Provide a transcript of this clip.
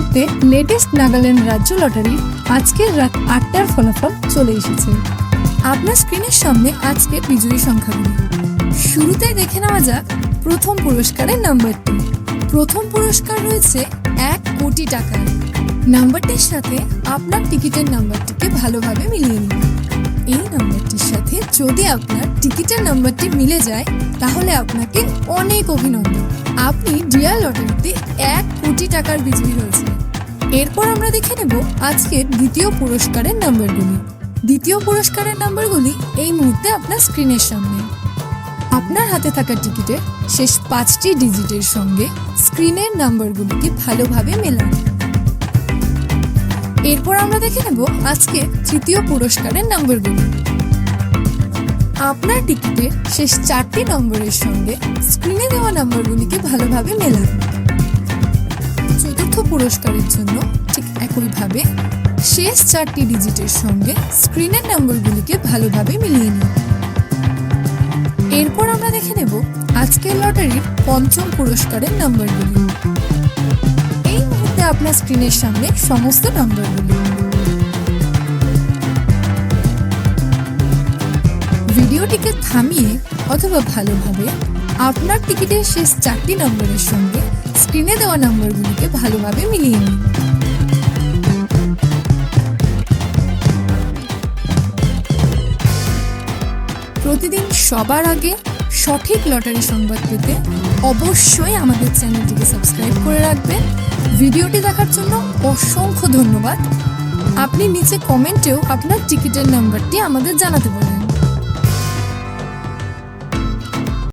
মুহূর্তে লেটেস্ট নাগাল্যান্ড রাজ্য লটারির আজকের রাত ৮টার ফলাফল চলে এসেছে। আপনার স্ক্রিনের সামনে আজকে বিজয়ী সংখ্যাগুলি। শুরুতেই দেখে নেওয়া যাক প্রথম পুরস্কারের নাম্বারটি। প্রথম পুরস্কার রয়েছে ১ কোটি টাকার। নাম্বারটির সাথে আপনার টিকিটের নাম্বারটিকে ভালোভাবে মিলিয়ে নিন। এই নাম্বারটির সাথে যদি আপনার টিকিটের নাম্বারটি মিলে যায় তাহলে আপনাকে অনেক অভিনন্দন, আপনি ডিয়ার লটারিতে ১ কোটি টাকার বিজয়ী হয়েছে। এরপর আমরা দেখে নেব আজকের দ্বিতীয় পুরস্কারের নাম্বারগুলি। দ্বিতীয় পুরস্কারের নাম্বারগুলি এই মুহূর্তে আপনার স্ক্রিনের সামনে। আপনার হাতে থাকা টিকিটের শেষ ৫টি ডিজিটের সঙ্গে স্ক্রিনের নাম্বারগুলিকে ভালোভাবে মেলান। এরপর আমরা দেখে নেব আজকে তৃতীয় পুরস্কারের নাম্বারগুলি। আপনার টিকিটের শেষ ৪টি নম্বরের সঙ্গে স্ক্রিনে দেওয়া নাম্বারগুলিকে ভালোভাবে মেলান। চতুর্থ পুরস্কারের জন্য ঠিক একইভাবে শেষ ৪টি ডিজিটের সঙ্গে স্ক্রিনের নাম্বারগুলিকে ভালোভাবে মিলিয়ে নিন। এরপর আমরা দেখে নেব আজকের লটারির পঞ্চম পুরস্কারের নাম্বারগুলি। এই মুহূর্তে আপনার স্ক্রিনের সামনে সমস্ত নাম্বারগুলি। ভিডিওটিকে থামিয়ে অথবা ভালোভাবে আপনার টিকিটের শেষ ৪টি নম্বরের সঙ্গে স্ক্রিনে দেওয়া নম্বরগুলিকে ভালোভাবে মিলিয়ে নিন। প্রতিদিন সবার আগে সঠিক লটারি সংবাদ পেতে অবশ্যই আমাদের চ্যানেলটিকে সাবস্ক্রাইব করে রাখবেন। ভিডিওটি দেখার জন্য অসংখ্য ধন্যবাদ। আপনি নিচে কমেন্টেও আপনার টিকিটের নাম্বারটি আমাদের জানাতে পারেন।